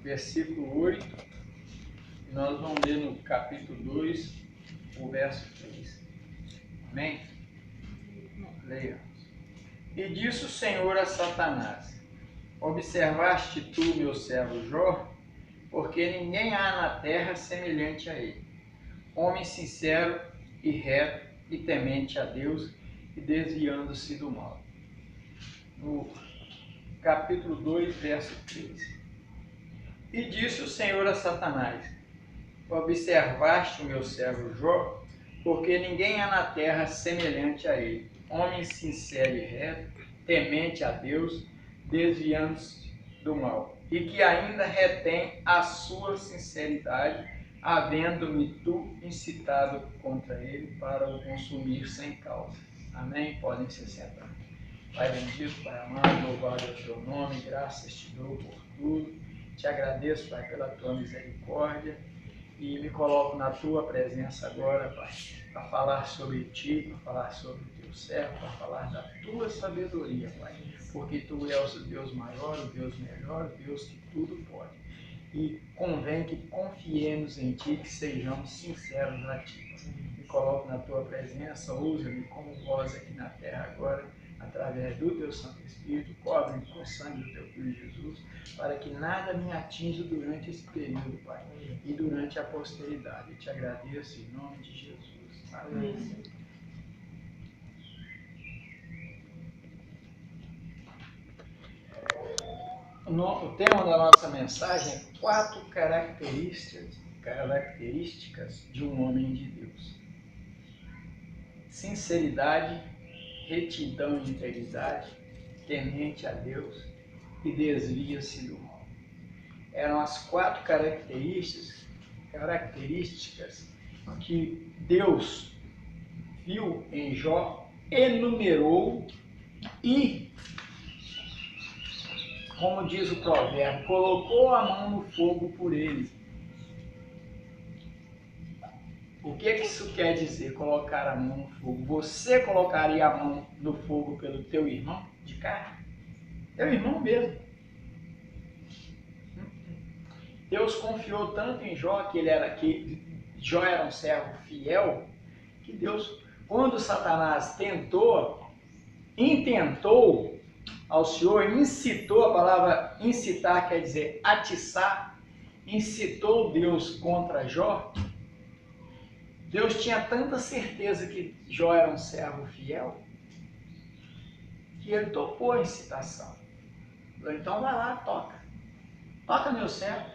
versículo 8, e nós vamos ler no capítulo 2, o verso 3. Amém? Leia. E disse o Senhor a Satanás: observaste tu meu servo Jó? Porque ninguém há na terra semelhante a ele, homem sincero e reto e temente a Deus e desviando-se do mal. No capítulo 2, verso 13. E disse o Senhor a Satanás: observaste o meu servo Jó? Porque ninguém há na terra semelhante a ele, homem sincero e reto, temente a Deus, desviando-se do mal, e que ainda retém a sua sinceridade, havendo-me tu incitado contra ele para o consumir sem causa. Amém? Podem se sentar. Pai bendito, Pai amado, louvado é o teu nome, graças te dou por tudo. Te agradeço, Pai, pela tua misericórdia e me coloco na tua presença agora, Pai, para falar sobre ti, para falar sobre o teu servo, para falar da tua sabedoria, Pai, porque tu és o Deus maior, o Deus melhor, o Deus que tudo pode. E convém que confiemos em ti, que sejamos sinceros a ti. Me coloco na tua presença, usa-me como voz aqui na terra agora, através do teu Santo Espírito, cobre-me com o sangue do teu Filho Jesus, para que nada me atinja durante esse período, Pai, e durante a posteridade. Eu te agradeço em nome de Jesus. Amém. O tema da nossa mensagem é 4 características de um homem de Deus. Sinceridade, retidão e integridade, temente a Deus e desvia-se do mal. Eram as 4 características que Deus viu em Jó, enumerou e, como diz o provérbio, colocou a mão no fogo por ele. O que isso quer dizer, colocar a mão no fogo? Você colocaria a mão no fogo pelo teu irmão de carne? Teu irmão mesmo. Deus confiou tanto em Jó que Jó era um servo fiel, que Deus, quando Satanás intentou ao Senhor, incitou, a palavra incitar quer dizer atiçar, incitou Deus contra Jó. Deus tinha tanta certeza que Jó era um servo fiel, que ele topou a incitação. Então vai lá, toca meu servo.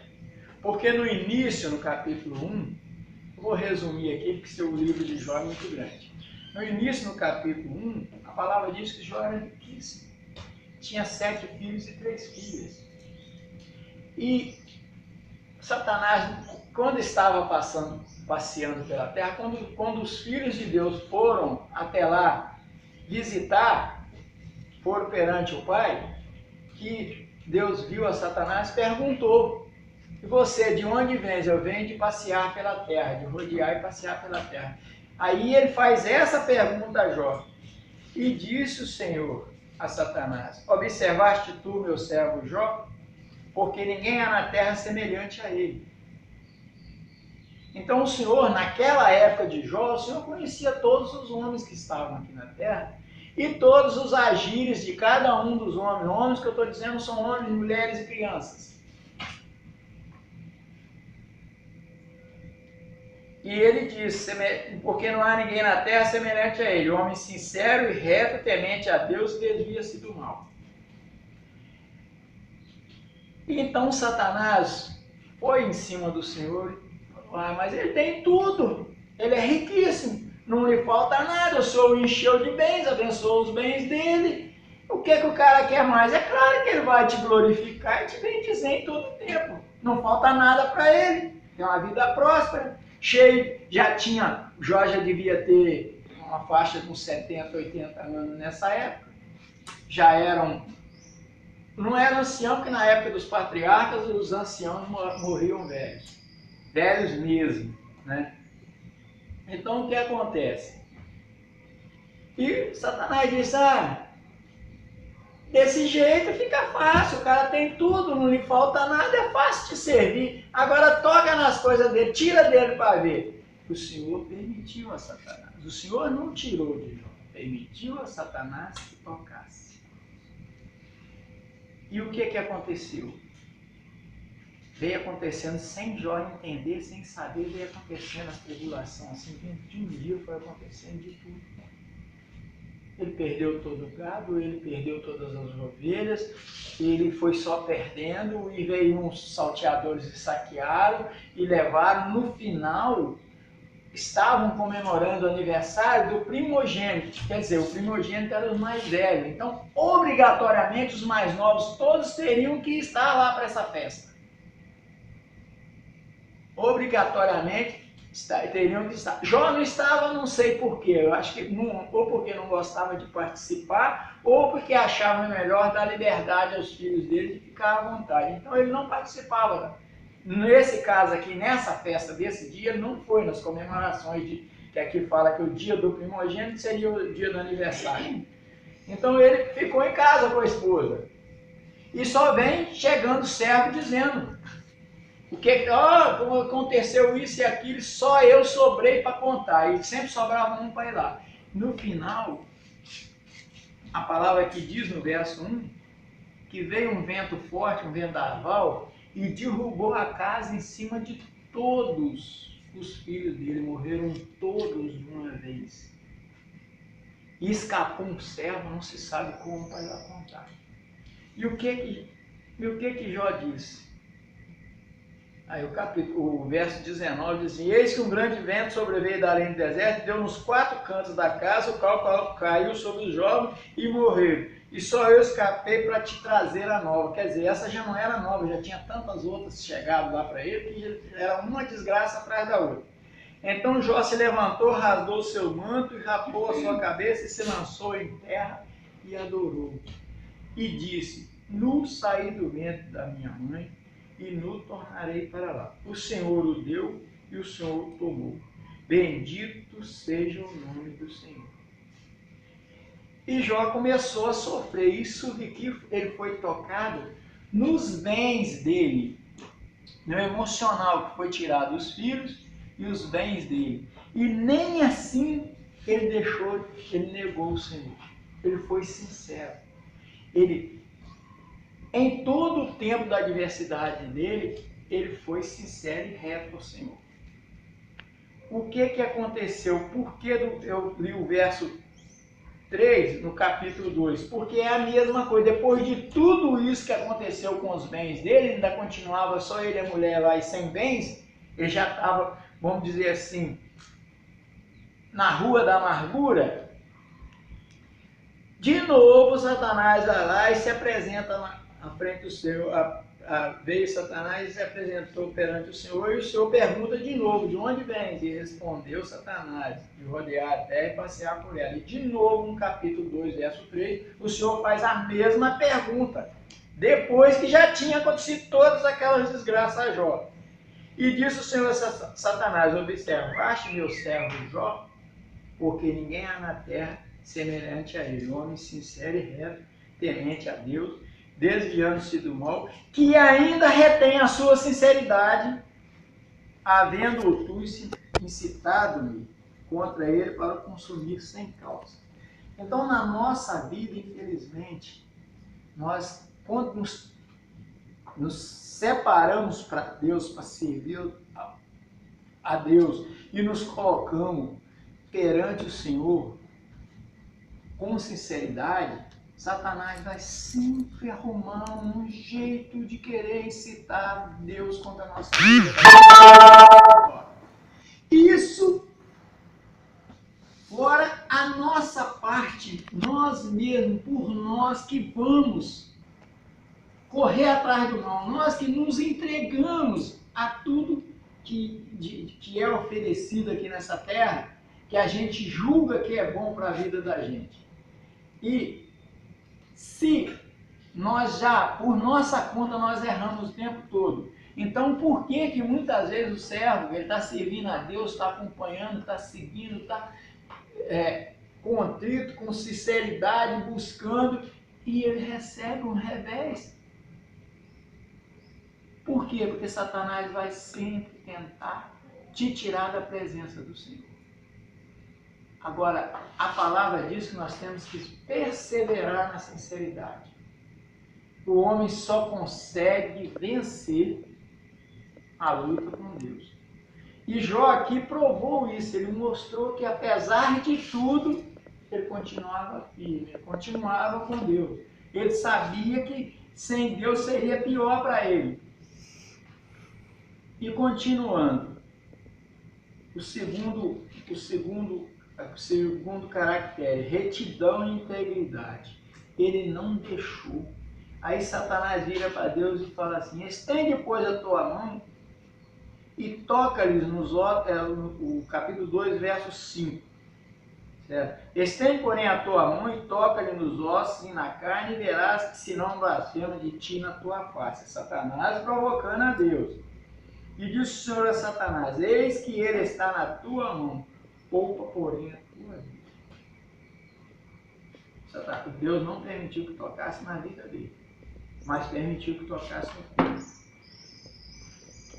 Porque no início, no capítulo 1, eu vou resumir aqui, porque o livro de Jó é muito grande. No início, no capítulo 1, a palavra diz que Jó era riquíssimo. Tinha 7 filhos e 3 filhas. E Satanás, quando estava passeando pela terra, quando os filhos de Deus foram até lá visitar, foram perante o Pai, que Deus viu a Satanás, perguntou: e você, de onde vens? Eu venho de passear pela terra, de rodear e passear pela terra. Aí ele faz essa pergunta a Jó. E disse o Senhor a Satanás: observaste tu, meu servo Jó? Porque ninguém há na terra semelhante a ele. Então o Senhor, naquela época de Jó, o Senhor conhecia todos os homens que estavam aqui na terra e todos os agires de cada um dos homens. Homens que eu estou dizendo são homens, mulheres e crianças. E ele diz: porque não há ninguém na terra semelhante a ele, homem sincero e reto, temente a Deus, desvia-se do mal. E então Satanás foi em cima do Senhor e falou: mas ele tem tudo, ele é riquíssimo, não lhe falta nada, o Senhor o encheu de bens, abençoou os bens dele. O que o cara quer mais? É claro que ele vai te glorificar e te bendizer em todo o tempo. Não falta nada para ele, tem uma vida próspera. Cheio, Jó já devia ter uma faixa de uns 70, 80 anos nessa época. Não era ancião, porque na época dos patriarcas os anciãos morriam velhos. Velhos mesmo, né? Então o que acontece? E Satanás disse: Desse jeito fica fácil, o cara tem tudo, não lhe falta nada, é fácil de servir. Agora toca nas coisas dele, tira dele para ver. O Senhor permitiu a Satanás. O Senhor não tirou de Jó, permitiu a Satanás que tocasse. E o que aconteceu? Veio acontecendo sem Jó entender, sem saber, veio acontecendo as tribulações, assim, de um dia foi acontecendo de tudo. Ele perdeu todo o gado, ele perdeu todas as ovelhas, ele foi só perdendo e veio uns salteadores e saquearam e levaram. No final, estavam comemorando o aniversário do primogênito, quer dizer, o primogênito era os mais velhos. Então, obrigatoriamente, os mais novos todos teriam que estar lá para essa festa. Obrigatoriamente teriam que estar. Jó não estava, não sei porquê, eu acho que ou porque não gostava de participar, ou porque achava melhor dar liberdade aos filhos dele de ficar à vontade. Então ele não participava. Nesse caso aqui, nessa festa desse dia, ele não foi nas comemorações que aqui fala que o dia do primogênito seria o dia do aniversário. Então ele ficou em casa com a esposa. E só vem chegando o servo dizendo: como aconteceu isso e aquilo, só eu sobrei para contar. E sempre sobrava um para ir lá. No final, a palavra aqui diz no verso 1, que veio um vento forte, um vendaval, e derrubou a casa em cima de todos os filhos dele. Morreram todos de uma vez. E escapou um servo, não se sabe como, para ir lá contar. E o que Jó disse? Aí o verso 19 diz assim: eis que um grande vento sobreveio da além do deserto, deu nos 4 cantos da casa, o qual caiu sobre os jovens e morreram. E só eu escapei para te trazer a nova. Quer dizer, essa já não era nova, já tinha tantas outras chegado lá para ele, que era uma desgraça atrás da outra. Então Jó se levantou, rasgou o seu manto e rapou a sua cabeça e se lançou em terra e adorou. E disse: nu saí do ventre da minha mãe, e nu tornarei para lá. O Senhor o deu e o Senhor o tomou. Bendito seja o nome do Senhor. E Jó começou a sofrer. Isso de que ele foi tocado nos bens dele, no emocional, que foi tirado os filhos e os bens dele. E nem assim ele negou o Senhor. Ele foi sincero. Em todo o tempo da adversidade dele, ele foi sincero e reto ao Senhor. O que aconteceu? Por que eu li o verso 3 no capítulo 2? Porque é a mesma coisa. Depois de tudo isso que aconteceu com os bens dele, ainda continuava só ele e a mulher lá e sem bens, ele já estava, vamos dizer assim, na rua da amargura. De novo, Satanás vai lá e se apresenta à frente do Senhor. Veio Satanás e se apresentou perante o Senhor, e o Senhor pergunta de novo: de onde vens? E respondeu Satanás: de rodear a terra e passear por ela. E de novo, no capítulo 2, verso 3, o Senhor faz a mesma pergunta, depois que já tinha acontecido todas aquelas desgraças a Jó. E disse o Senhor a Satanás: observaste meu servo Jó? Porque ninguém há na terra semelhante a ele, homem sincero e reto, temente a Deus, desviando-se do mal, que ainda retém a sua sinceridade, havendo tu incitado-me contra ele para o consumir sem causa. Então, na nossa vida, infelizmente, nós, quando nos separamos para Deus, para servir a Deus, e nos colocamos perante o Senhor com sinceridade, Satanás vai sempre arrumar um jeito de querer incitar Deus contra a nossa vida. Isso, fora a nossa parte, nós mesmos, por nós que vamos correr atrás do mal, nós que nos entregamos a tudo que é oferecido aqui nessa terra, que a gente julga que é bom para a vida da gente. E se nós já, por nossa conta, nós erramos o tempo todo, então por que muitas vezes o servo, ele está servindo a Deus, está acompanhando, está seguindo, está contrito, com sinceridade, buscando, e ele recebe um revés. Por quê? Porque Satanás vai sempre tentar te tirar da presença do Senhor. Agora, a palavra diz que nós temos que perseverar na sinceridade. O homem só consegue vencer a luta com Deus. E Jó aqui provou isso, ele mostrou que apesar de tudo, ele continuava firme, ele continuava com Deus. Ele sabia que sem Deus seria pior para ele. E continuando, o segundo caractere, retidão e integridade. Ele não deixou. Aí Satanás vira para Deus e fala assim: estende, pois, a tua mão e toca-lhes nos ossos, o capítulo 2, verso 5. Certo? Estende, porém, a tua mão e toca-lhe nos ossos e na carne, e verás que se não blasfema de ti na tua face. Satanás provocando a Deus. E disse o Senhor a Satanás: eis que ele está na tua mão, poupa, porém, a tua vida. Deus não permitiu que tocasse na vida dele, mas permitiu que tocasse no corpo.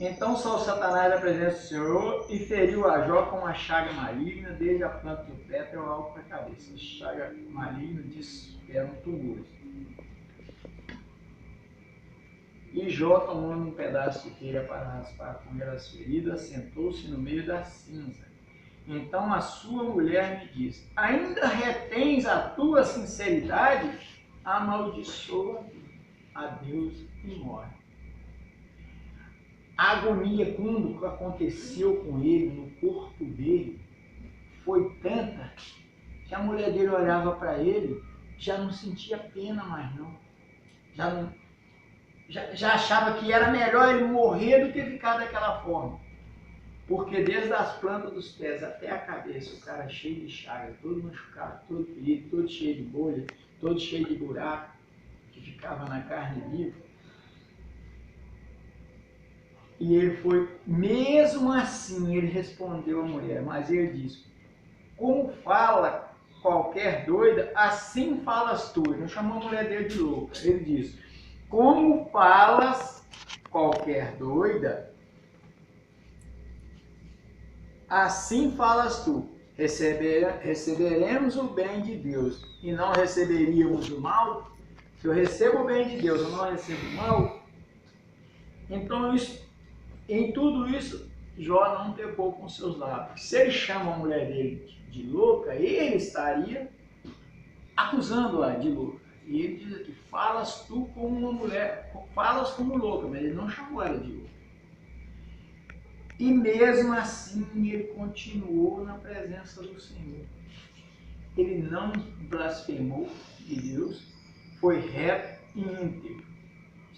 Então saiu Satanás da presença do Senhor e feriu a Jó com uma chaga maligna, desde a planta do pé até o alto da cabeça. Chaga maligna eram tumores. E Jó, tomando um pedaço de telha para raspar com ele as feridas, sentou-se no meio da cinza. Então a sua mulher me disse: ainda retens a tua sinceridade? Amaldiçoa a Deus e morre. A agonia, quando aconteceu com ele, no corpo dele, foi tanta que a mulher dele olhava para ele, já não sentia pena mais não. Já achava que era melhor ele morrer do que ficar daquela forma. Porque desde as plantas dos pés até a cabeça, o cara cheio de chaga, todo machucado, todo ferido, todo cheio de bolha, todo cheio de buraco, que ficava na carne viva. E ele foi, mesmo assim, ele respondeu à mulher, mas ele disse: como fala qualquer doida, assim falas tu. Ele não chamou a mulher dele de louca. Ele disse: como falas qualquer doida, assim falas tu. Receberemos o bem de Deus e não receberíamos o mal? Se eu recebo o bem de Deus, eu não recebo o mal? Então, em tudo isso, Jó não pecou com seus lábios. Se ele chama a mulher dele de louca, ele estaria acusando-a de louca. E ele diz aqui: falas tu como uma mulher, falas como louca, mas ele não chamou ela de louca. E mesmo assim ele continuou na presença do Senhor. Ele não blasfemou de Deus, foi reto e íntegro,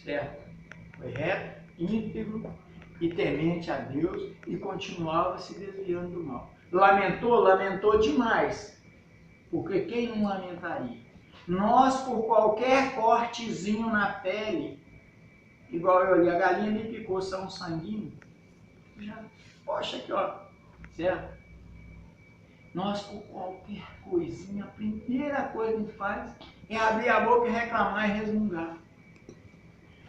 certo? Foi reto, íntegro e temente a Deus e continuava se desviando do mal. Lamentou demais, porque quem não lamentaria? Nós, por qualquer cortezinho na pele, igual eu ali, a galinha me picou, só um sanguinho, já, poxa aqui, ó, certo? Nós, por qualquer coisinha, a primeira coisa que a gente faz é abrir a boca e reclamar e resmungar.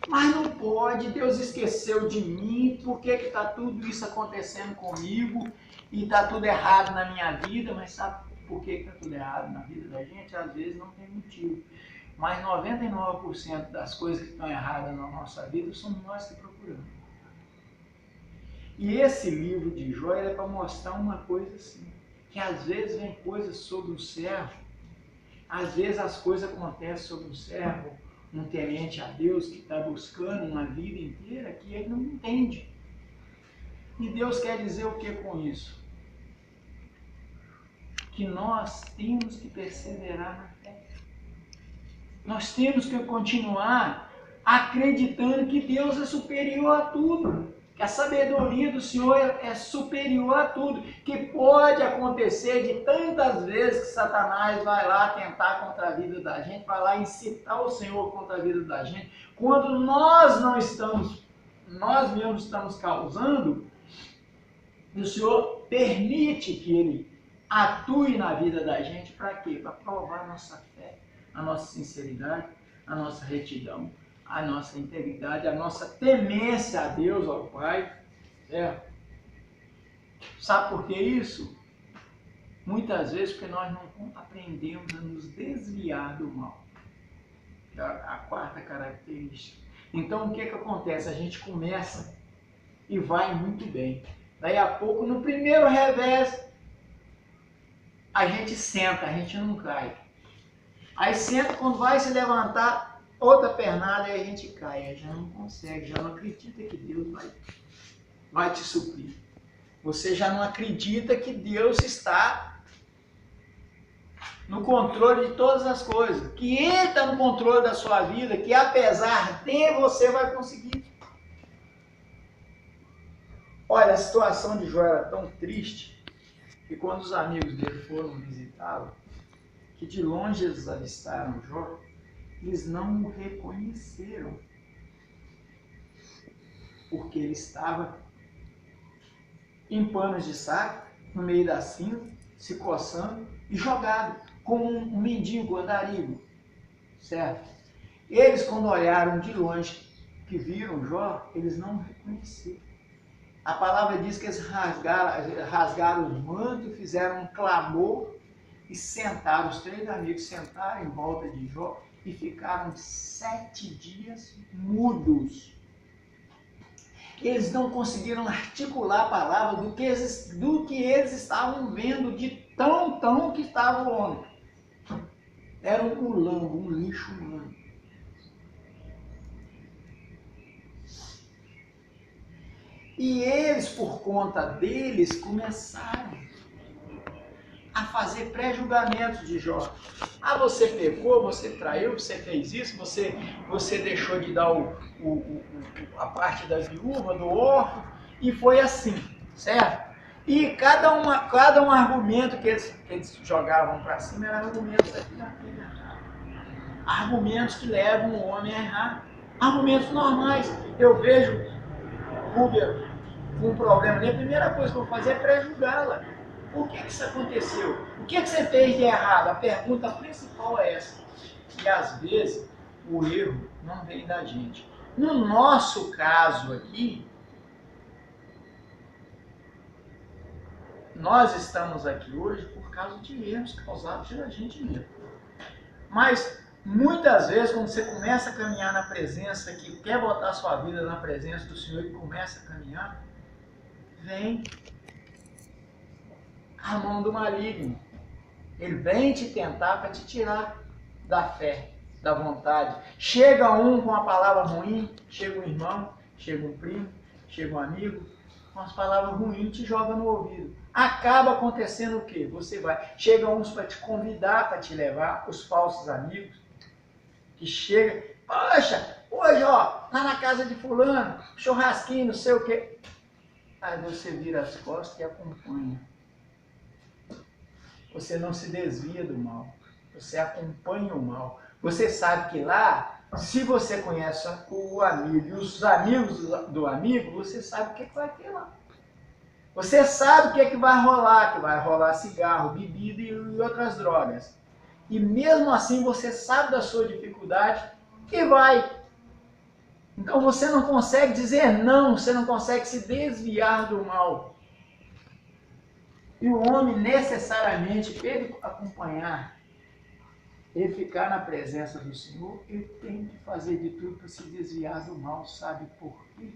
Mas não pode, Deus esqueceu de mim, por que está tudo isso acontecendo comigo e está tudo errado na minha vida? Mas sabe por que está tudo errado na vida da gente? Às vezes não tem motivo. Mas 99% das coisas que estão erradas na nossa vida somos nós que procuramos. E esse livro de Jó é para mostrar uma coisa assim, que às vezes vem coisas sobre o servo, às vezes as coisas acontecem sobre o servo, um temente a Deus que está buscando uma vida inteira que ele não entende. E Deus quer dizer o que com isso? Que nós temos que perseverar na fé. Nós temos que continuar acreditando que Deus é superior a tudo. Que a sabedoria do Senhor é superior a tudo. Que pode acontecer de tantas vezes que Satanás vai lá tentar contra a vida da gente, vai lá incitar o Senhor contra a vida da gente, quando nós não estamos, nós mesmos estamos causando, e o Senhor permite que Ele atue na vida da gente, para quê? Para provar nossa fé, a nossa sinceridade, a nossa retidão, a nossa integridade, a nossa temência a Deus, ao Pai. Sabe por que isso? Muitas vezes porque nós não aprendemos a nos desviar do mal. É a quarta característica. Então o que acontece? A gente começa e vai muito bem. Daí a pouco, no primeiro revés, a gente senta, a gente não cai. Aí senta, quando vai se levantar, outra pernada e a gente cai. Aí já não consegue, já não acredita que Deus vai te suprir. Você já não acredita que Deus está no controle de todas as coisas. Que Ele está no controle da sua vida, que apesar de você vai conseguir. Olha, a situação de Jó era tão triste que quando os amigos dele foram visitá-lo, que de longe eles avistaram Jó, eles não o reconheceram, porque ele estava em panos de saco, no meio da cinza, se coçando e jogado, como um mendigo andarilho, certo? Eles, quando olharam de longe, que viram Jó, eles não o reconheceram. A palavra diz que eles rasgaram os mantos, fizeram um clamor e sentaram, os 3 amigos sentaram em volta de Jó e ficaram 7 dias mudos. Eles não conseguiram articular a palavra do que eles estavam vendo, de tão que estava o homem. Era um mulambo, um lixo humano. E eles, por conta deles, começaram a fazer pré-julgamentos de Jó. Ah, você pecou, você traiu, você fez isso, você deixou de dar a parte da viúva, do órfão, e foi assim, certo? E cada um argumento que eles jogavam para cima era argumentos argumentos que levam o homem a errar. Argumentos normais. Eu vejo Rúbia com um problema ali, a primeira coisa que eu vou fazer é pré-julgá-la. Por que isso aconteceu? O que você fez de errado? A pergunta principal é essa. E às vezes o erro não vem da gente. No nosso caso aqui, nós estamos aqui hoje por causa de erros causados pela gente mesmo. Mas muitas vezes, quando você começa a caminhar na presença, que quer botar a sua vida na presença do Senhor e começa a caminhar, vem a mão do maligno. Ele vem te tentar para te tirar da fé, da vontade. Chega um com a palavra ruim, chega um irmão, chega um primo, chega um amigo, com as palavras ruins te joga no ouvido. Acaba acontecendo o quê? Você vai. Chega uns para te convidar, para te levar, os falsos amigos, que chega, poxa, hoje ó, lá na casa de fulano, churrasquinho, não sei o quê. Aí você vira as costas e acompanha. Você não se desvia do mal. Você acompanha o mal. Você sabe que lá, se você conhece o amigo e os amigos do amigo, você sabe o que vai ter lá. Você sabe o que vai rolar, que vai rolar cigarro, bebida e outras drogas. E mesmo assim você sabe da sua dificuldade e vai. Então você não consegue dizer não, você não consegue se desviar do mal. E o homem necessariamente, para ele acompanhar, ele ficar na presença do Senhor, ele tem que fazer de tudo para se desviar do mal. Sabe por quê?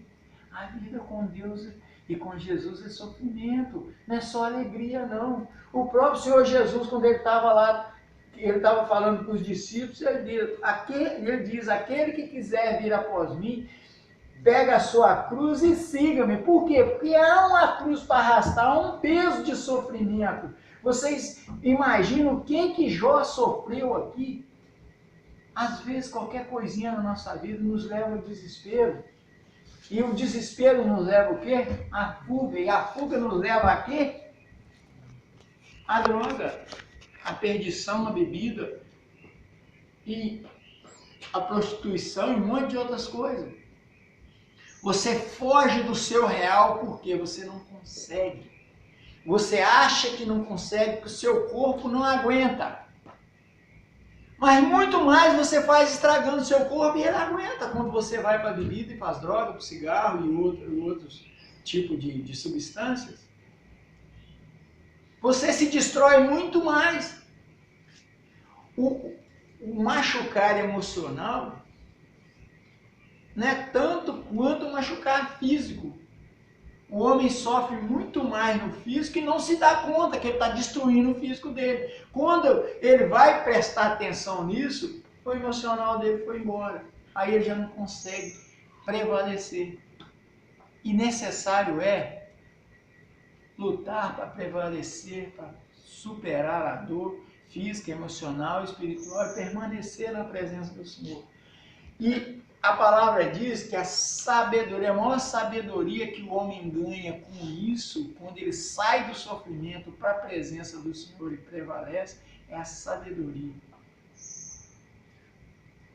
A vida com Deus e com Jesus é sofrimento, não é só alegria não. O próprio Senhor Jesus, quando ele estava lá, ele estava falando com os discípulos, ele diz, aquele que quiser vir após mim, pega a sua cruz e siga-me. Por quê? Porque há uma cruz para arrastar, há um peso de sofrimento. Vocês imaginam o que Jó sofreu aqui? Às vezes qualquer coisinha na nossa vida nos leva ao desespero. E o desespero nos leva o quê? A fuga. E a fuga nos leva a quê? A droga, a perdição, a bebida e a prostituição e um monte de outras coisas. Você foge do seu real porque você não consegue. Você acha que não consegue, que o seu corpo não aguenta. Mas muito mais você faz estragando o seu corpo e ele aguenta quando você vai para a bebida e faz droga, para o cigarro e outros tipos de substâncias. Você se destrói muito mais. O machucar emocional não é tanto quanto o machucar físico. O homem sofre muito mais no físico e não se dá conta que ele está destruindo o físico dele. Quando ele vai prestar atenção nisso, o emocional dele foi embora. Aí ele já não consegue prevalecer. E necessário é lutar para prevalecer, para superar a dor física, emocional, espiritual e permanecer na presença do Senhor. E a palavra diz que a sabedoria, a maior sabedoria que o homem ganha com isso, quando ele sai do sofrimento para a presença do Senhor e prevalece, é a sabedoria.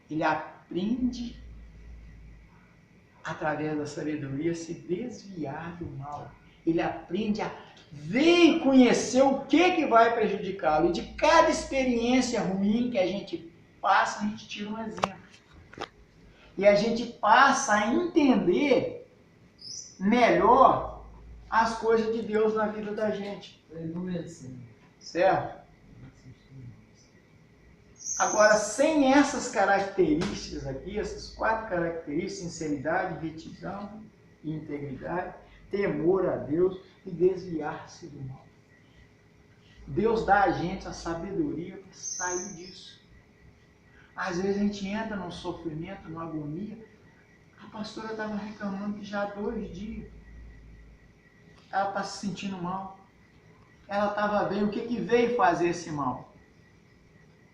Ele aprende, através da sabedoria, a se desviar do mal. Ele aprende a ver e conhecer o que vai prejudicá-lo. E de cada experiência ruim que a gente passa, a gente tira um exemplo. E a gente passa a entender melhor as coisas de Deus na vida da gente. Certo? Agora, sem essas características aqui, essas 4 características, sinceridade, retidão e integridade, temor a Deus e desviar-se do mal. Deus dá a gente a sabedoria para sair disso. Às vezes a gente entra num sofrimento, numa agonia. A pastora estava reclamando que já há 2 dias ela está se sentindo mal. Ela estava bem. O que veio fazer esse mal?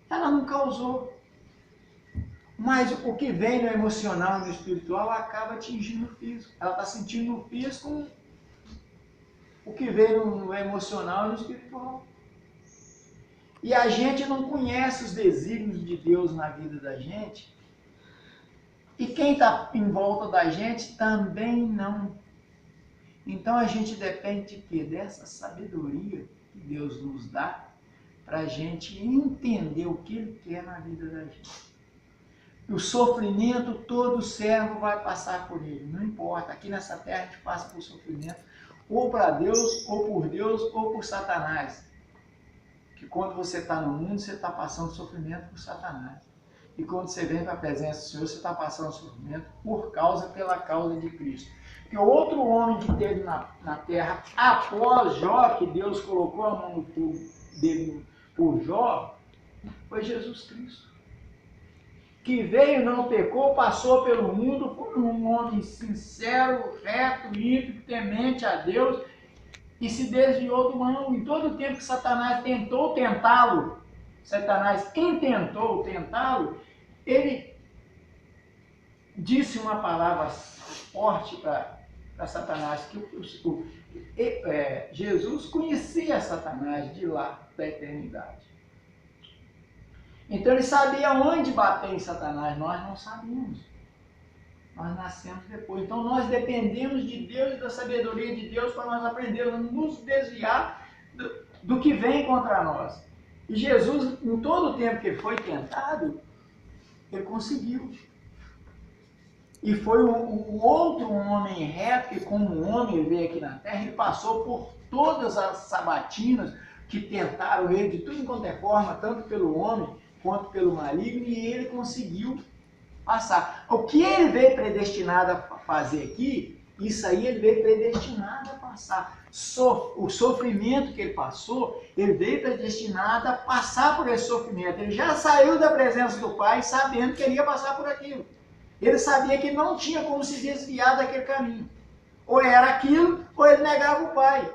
Ela não causou. Mas o que vem no emocional e no espiritual acaba atingindo o físico. Ela está sentindo no físico o que veio no emocional e no espiritual. E a gente não conhece os desígnios de Deus na vida da gente. E quem está em volta da gente também não. Então a gente depende de quê? Dessa sabedoria que Deus nos dá para a gente entender o que Ele quer na vida da gente. O sofrimento, todo servo vai passar por ele, não importa. Aqui nessa terra a gente passa por sofrimento, ou para Deus, ou por Deus, ou por Satanás. Que quando você está no mundo, você está passando sofrimento por Satanás. E quando você vem para a presença do Senhor, você está passando sofrimento pela causa de Cristo. Porque o outro homem que teve na terra, após Jó, que Deus colocou a mão no fogo dele por Jó, foi Jesus Cristo. Que veio, não pecou, passou pelo mundo, foi um homem sincero, reto, íntegro, temente a Deus, e se desviou do mal. Em todo o tempo que Satanás tentou tentá-lo, Satanás intentou tentá-lo, ele disse uma palavra forte para Satanás, que Jesus conhecia Satanás de lá, da eternidade. Então ele sabia onde bater em Satanás, nós não sabíamos. Nós nascemos depois. Então nós dependemos de Deus e da sabedoria de Deus para nós aprendermos a nos desviar do que vem contra nós. E Jesus, em todo o tempo que ele foi tentado, ele conseguiu. E foi o outro homem reto, que como homem ele veio aqui na terra, ele passou por todas as sabatinas que tentaram ele de tudo quanto é forma, tanto pelo homem quanto pelo maligno, e ele conseguiu passar. O que ele veio predestinado a fazer aqui, isso aí ele veio predestinado a passar. O sofrimento que ele passou, ele veio predestinado a passar por esse sofrimento. Ele já saiu da presença do Pai sabendo que ele ia passar por aquilo. Ele sabia que não tinha como se desviar daquele caminho. Ou era aquilo, ou ele negava o Pai.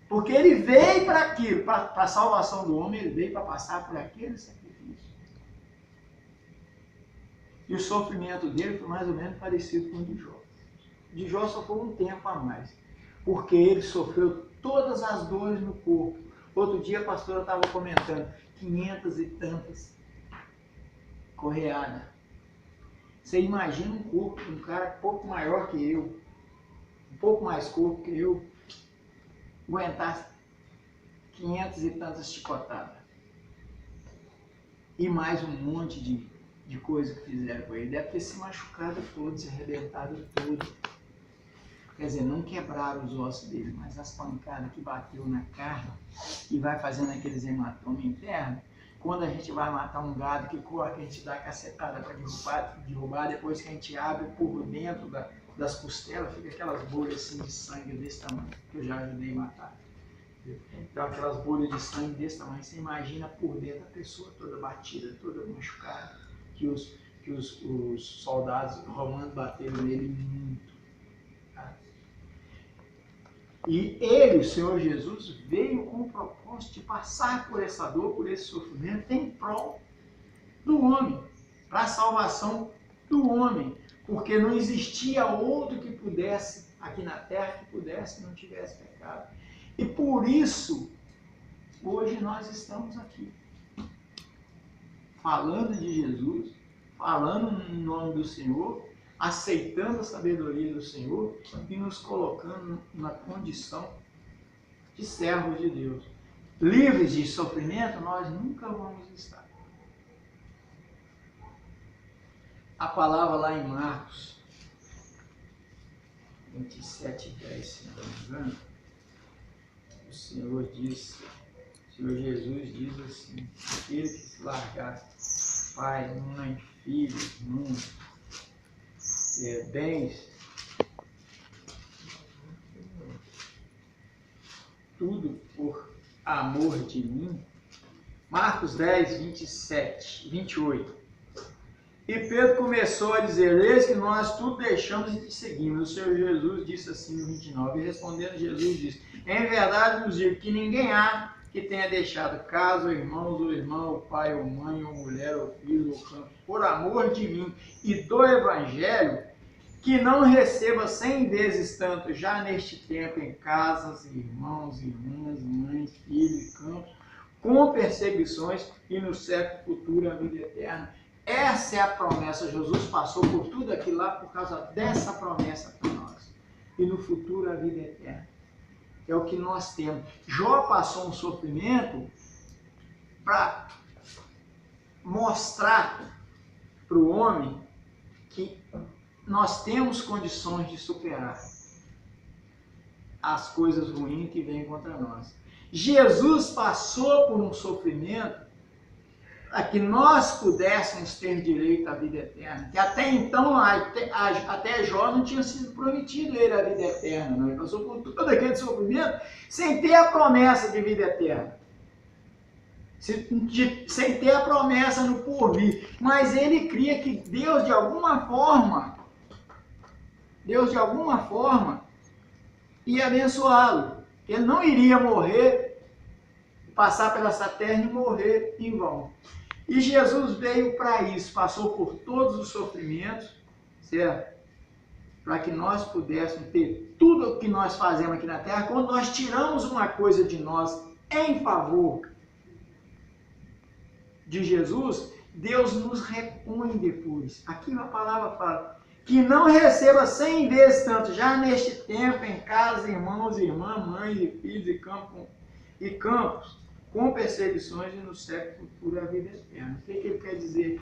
Porque ele veio para aquilo, para a salvação do homem, ele veio para passar por aquele sacrifício. E o sofrimento dele foi mais ou menos parecido com o de Jó. O de Jó só foi um tempo a mais, porque ele sofreu todas as dores no corpo. Outro dia a pastora estava comentando, 500 e tantas correadas. Você imagina um corpo de um cara um pouco maior que eu, um pouco mais corpo que eu, aguentar 500 e tantas chicotadas. E mais um monte de coisa que fizeram com ele. Deve ter se machucado todo, se arrebentado todo. Quer dizer, não quebraram os ossos dele, mas as pancadas que bateu na carne e vai fazendo aqueles hematomas internos. Quando a gente vai matar um gado que corre, a gente dá cacetada para derrubar, depois que a gente abre por dentro das costelas, fica aquelas bolhas assim de sangue desse tamanho, que eu já ajudei a matar. Então aquelas bolhas de sangue desse tamanho, você imagina por dentro a pessoa toda batida, toda machucada, que os soldados romanos bateram nele muito. E ele, o Senhor Jesus, veio com o propósito de passar por essa dor, por esse sofrimento, em prol do homem, para a salvação do homem, porque não existia outro que pudesse, aqui na terra, que pudesse, que não tivesse pecado. E por isso, hoje nós estamos aqui, falando de Jesus, falando no nome do Senhor, aceitando a sabedoria do Senhor e nos colocando na condição de servos de Deus. Livres de sofrimento, nós nunca vamos estar. A palavra lá em Marcos 27:10, se não me engano, o Senhor Jesus diz assim: aquele que se largar pai, mãe, filho, irmão, bens, tudo por amor de mim. Marcos 10, 28. E Pedro começou a dizer: eis que nós tudo deixamos e te seguimos. O Senhor Jesus disse assim no 29. E respondendo, Jesus disse: em verdade vos digo que ninguém há que tenha deixado casa, ou irmãos, ou irmão, ou pai, ou mãe, ou mulher, ou filho, ou campo, por amor de mim e do Evangelho, que não receba 100 vezes tanto já neste tempo em casas, irmãos, irmãs, mães, filhos e campos, com perseguições, e no século futuro a vida eterna. Essa é a promessa. Jesus passou por tudo aquilo lá por causa dessa promessa para nós. E no futuro a vida eterna. É o que nós temos. Jó passou um sofrimento para mostrar para o homem que nós temos condições de superar as coisas ruins que vêm contra nós. Jesus passou por um sofrimento para que nós pudéssemos ter direito à vida eterna. Que até então, até Jó não tinha sido prometido ele a vida eterna. Não. Ele passou por todo aquele sofrimento sem ter a promessa de vida eterna. Sem ter a promessa no porvir. Mas ele cria que Deus, de alguma forma, ia abençoá-lo. Ele não iria morrer, passar pela essa terra e morrer em vão. E Jesus veio para isso, passou por todos os sofrimentos, certo? Para que nós pudéssemos ter tudo o que nós fazemos aqui na terra. Quando nós tiramos uma coisa de nós em favor de Jesus, Deus nos repõe depois. Aqui na palavra fala que não receba 100 vezes tanto, já neste tempo, em casa, irmãos, irmãs, mães e filhos e campos, com perseguições, e no século futuro a vida eterna. O que ele quer dizer?